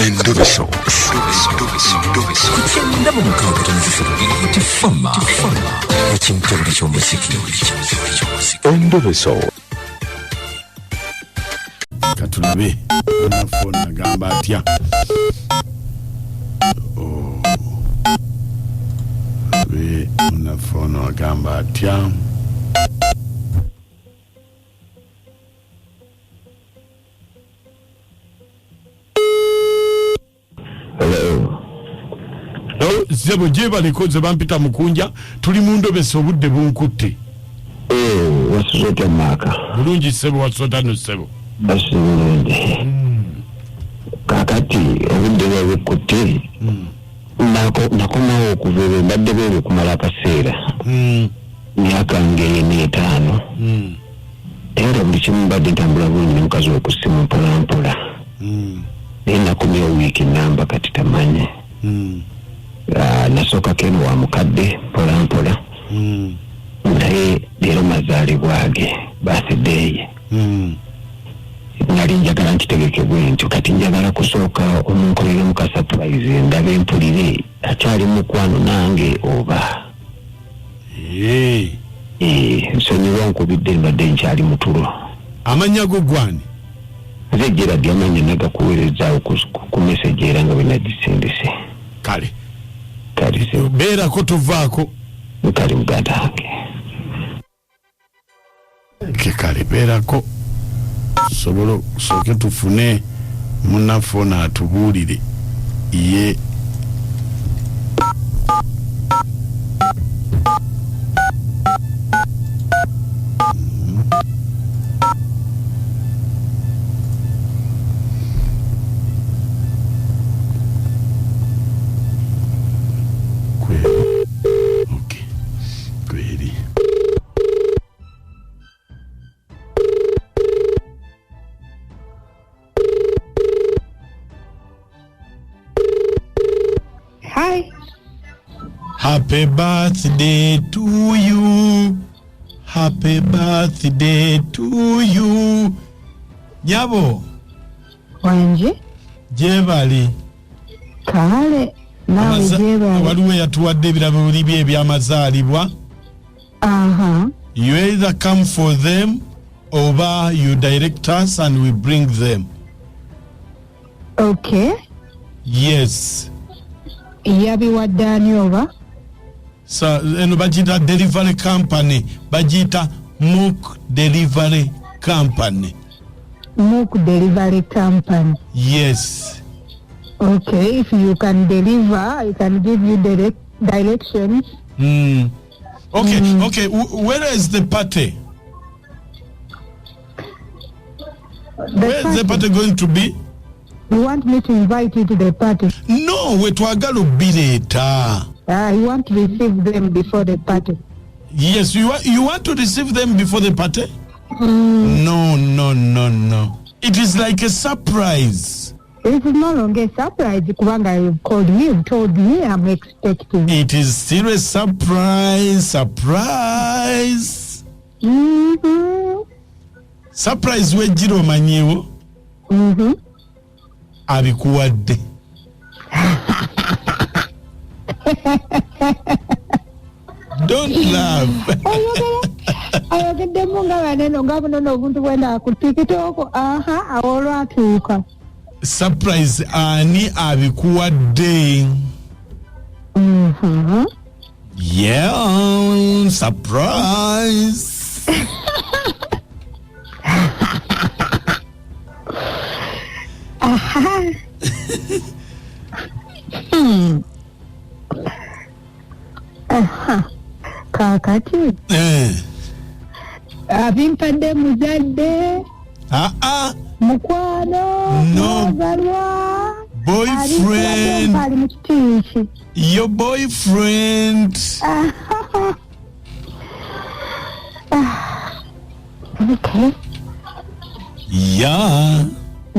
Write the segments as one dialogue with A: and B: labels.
A: Endobeso. Kugenda mu mukaaga tifama ekintu buli ky'omuziki. Endobeso.
B: Katulabe Nafuna agamba atya. Nafuna agamba atya. Zebo jeba likoze bampita Mukunja tuli mu Endobeso obudde bunkutte.
C: Wasota maka.
B: Bulungi sebo wasota no sebo.
C: Basirunde. Kakati obudde bwekutte. Nakoma okuvera mbadde bwe kumala akaseera. Myaka ngeri 5. Era buli kimu mbadde ntambula bulungi mukazi okusimu mpolampola. Nakomya wiiki namba kati tamanye. Nasoka keno wa mukadde mpolampola. Naye leero mazaalibwa ge birthday. Nali njagala nkitegeke bwentyo kati njagala kusooka omunkolere muka surprise ndabe mpulire akyali mukwano nange oba. Nsonyiwa nkubidde mbadde nkyali mutulo.
B: Amanya go gwani?
C: Zegera dyamanya nagakuweerezaawo ku message era nga binagisindise.
B: Kale.
C: Kale
B: beera ko tuvaako.
C: Kale muganda wange.
B: Kale beera ko. Sobolo soke tufune munafona atubuulire ye Happy birthday to you. Happy birthday to you. Nyabo.
D: Wanje?
B: Jebali.
D: Kale. Nawe jebali.
B: Waliwe yatuwadde ebirabo bye ebyamazaalibwa. You either come for them or you direct us and we bring them.
D: Okay.
B: Yes.
D: Yabiwadde ani oba?
B: So, bajita delivery company. Bajita Muk Delivery Company.
D: Muk Delivery Company.
B: Yes.
D: Okay, if you can deliver, I can give you directions.
B: Okay, where is the party? Where is the party going to be?
D: You want me to invite you to the party?
B: No, we twagala obireta.
D: You want to receive them before the party?
B: Yes, you want to receive them before the party? No. It is like a surprise.
D: It is no longer a surprise. Kubanga you've called me, you've told me, I'm expecting.
B: It is still a surprise. Surprise wejiro manyewo. Abikuwadde. Don't laugh.
D: Ayogedde munga baneno ngabunono obuntu bwenda kutikitoko awolwatuuka.
B: Surprise ani abikuwadde. Yeah, surprise.
D: Kakati. Abimpadde muzadde. Mukwano.
B: No. Boyfriend. Your boyfriend.
D: Okay.
B: Yeah.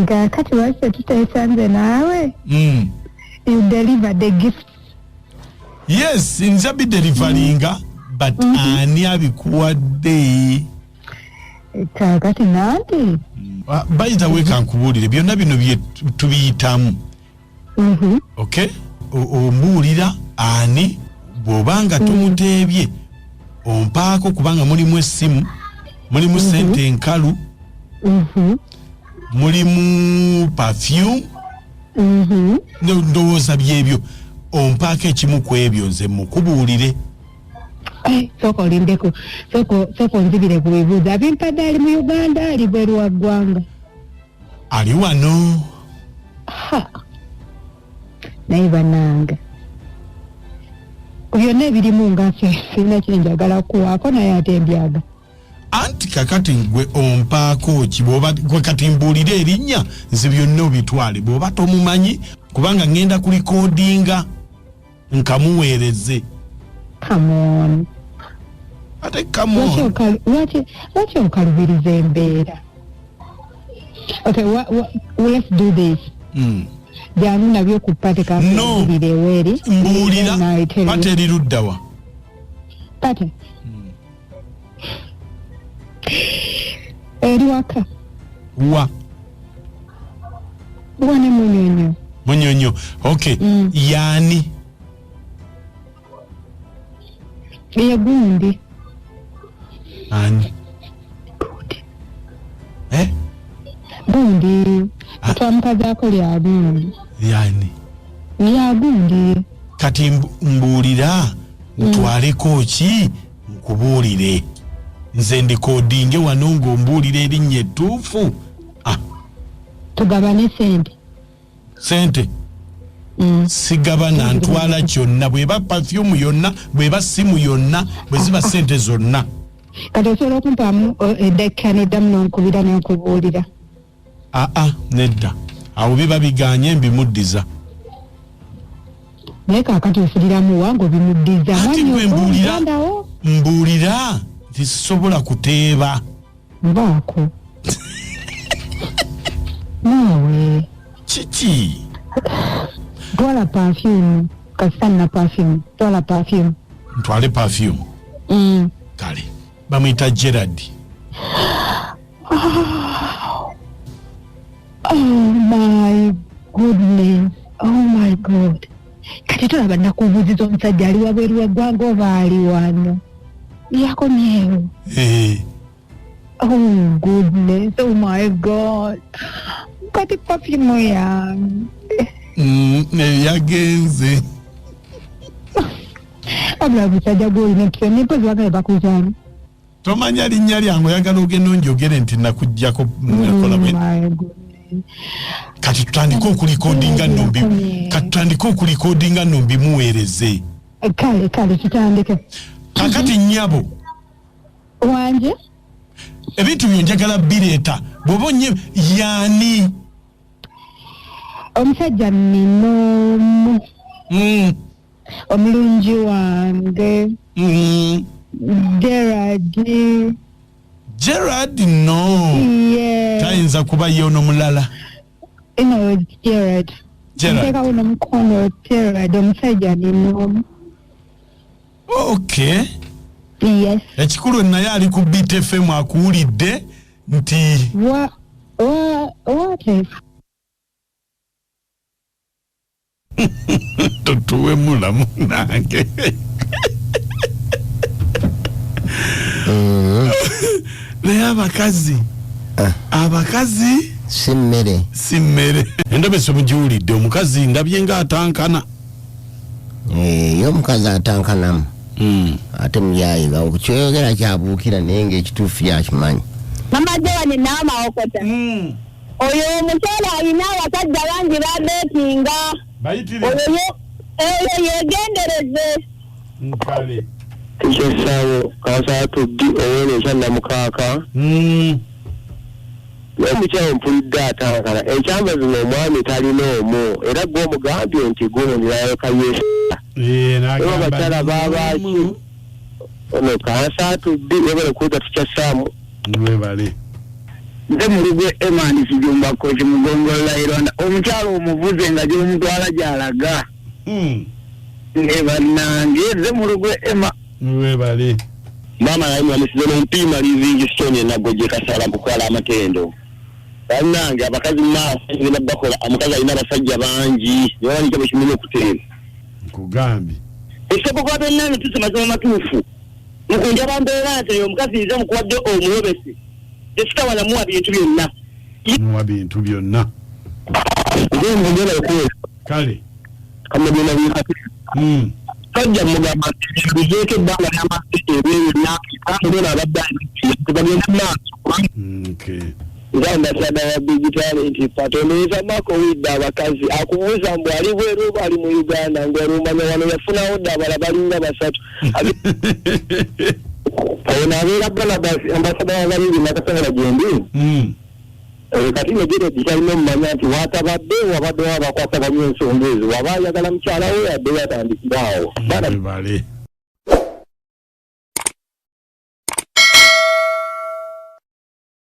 D: Kakati wase tutasanze nawe. You deliver the gift.
B: Yes, inzabi deliveringa, but ani abikuwadde.
D: Kakati nanti.
B: By the way, kankubuulire byonna bino bye tubiyitamu Okay, ombuulira ani bw'obanga tumuteebye ompaako kubanga mulimu essimu, mulimu ssente enkalu, mulimu perfume, ndowooza byebyo, ompaako ekimu ku ebyo nze mukubuulire.
D: Soko lindeko, soko nzibire ku bibuuzo. Abimpadde ali mu Uganda, ali Ebweru wa ggwanga?
B: Ali wano.
D: Naye bannange, byonna ebirimu nga sirina kye njagala kuwaako naye ate mbyaga.
B: Anti kakati gwe ompaako ki bw'oba gwe kati mbuulira erinnya nze byonna obitwale bw'oba tomumanyi kubanga ngenda kulikodinga nkamuweereze.
D: Come on.
B: Ate come on.
D: What's your kalubiriza embeera? Okay, let's do this. Janu nabyo kupate ka kalubire weri.
B: Mbuulira pate liruddawa.
D: Pate. Eriwaka.
B: Wa.
D: Wane munyonyo.
B: Munyonyo. Okay. Yani.
D: Eya gundi.
B: Ani.
D: Gundi.
B: Gundi.
D: Twa mukazi akolya gundi.
B: Yani.
D: Ya gundi.
B: Kati mbuulira ntwaleko ki nkubuulire. Nze ndikodinge wano ng'ombuulira erinnya ettuufu.
D: Tugabane ssente.
B: Ssente. Sigabana ntwala kyonna bw'eba perfume yonna bw'eba simu yonna bwe ziba ssente zonna.
D: Kati osobola okumpaamu eddakika n'oddamu n'onkubira n'onkubuulira.
B: Nedda. Awo biba biganye mbimuddiza.
D: Naye kaakati ofuliramu wange obimuddiza.
B: Ati gwe mbuulira tisobola kuteeba.
D: Mbaako. Naawe.
B: Kiki?
D: Twala perfume. Kasitani na perfume. Twala perfume.
B: Ntwale perfume. Kale. Bamuyita Gerard.
D: Oh my goodness. Oh my God. Kati tulaba nakubuuziza omusajja ali wabweru w'eggwanga oba ali wano? Yakomyewo. Oh goodness. Oh my God. Kati perfume yange.
B: Yagenze.
D: Abula musajja gw'olina ekitone nempozi wagala bakuzaani.
B: Tomanya linnya lyange oyagala ogenda onjogere nti nakuggyako nakola bwe. Kati tutandike okulikodinga nno mbimuweereze.
D: Kale kitandike.
B: Kakati nnyabo.
D: Wanje?
B: Ebintu byo njagala bireeta bw'oba onnye yaani.
D: Omusajja nninomu. Omulungi wange. Gerard
B: no.
D: Yeah.
B: Tayinza kuba ye ono mulala.
D: No, it's Gerard. Nteka uno mukono Gerard omusajja nninomu.
B: Okay.
D: Yes.
B: Ekikulu naye ali ku BTFM akuwulidde nti
D: what is?
B: Totuwe mulamu nange. Naye abakazi simmere. Endobeso mugiwulidde omukazi ndabye nga atankana.
C: Yo omukazi atankanamu. Ate muyayiga okukyogera kyabuukira naye ng'ekituufu yakimanyi.
E: Mama Joani n'amawokota. Oyo omukyala alina abasajja bangi babeetinga. Oyo yeegendereze.
B: Nkale.
C: Ekyesawo kasaatuddi oweereza namukaaka. Omukyala mpulidde atankana. Enkyamba zino omwami talina omu era gwe omugambye nti guwulirayo kayeesa. Abakyala baabaki ono kasaatudde yebale kuuta tukyasaamu.
B: Webale.
F: Nze mulugwe Emani Kijumba Kochi Mugongolera Ironda. Omukyala omuvuze nga gy'omutwala gy'alaga. Bannange nze mulugwe Emma.
B: Webale.
C: Mama naye mwamisize n'ompiima lizingi sonye naggo gye kasala kukwala amatendo.
F: bannange abakazi ngenda bakola omukazi alina abasajja bangi niwani kyabo kimenya okuteera
B: nkugambye
F: ekisoko kwa bennange tusemazima matuufu mukunja bambeera nti omukazi iza mukuwadde omulobesi tekitawala muwa bintu byonna
B: muwa bintu byonna
F: ngenda okuweza
B: kale
F: kamagenda bikati sajja mugamba bizeeko ebbanga ly'amazzi ebyeyo nakitandona abadde tebagenda maaso nga ambasada wa big talent patoneza mako widda abakazi akubuuza mbu ali bweru bali mu Uganda ng'olumanya wano yafunawo ddabala balinga basatu ono abeera Barnabas ambasada wa balindi nakasangala gyendi kati negere dikalina omumanya nti watabadde wabadde wabakwasa bamye ensonga ezo waba ayagala mukyala we yadde yatandikiraawo
B: bale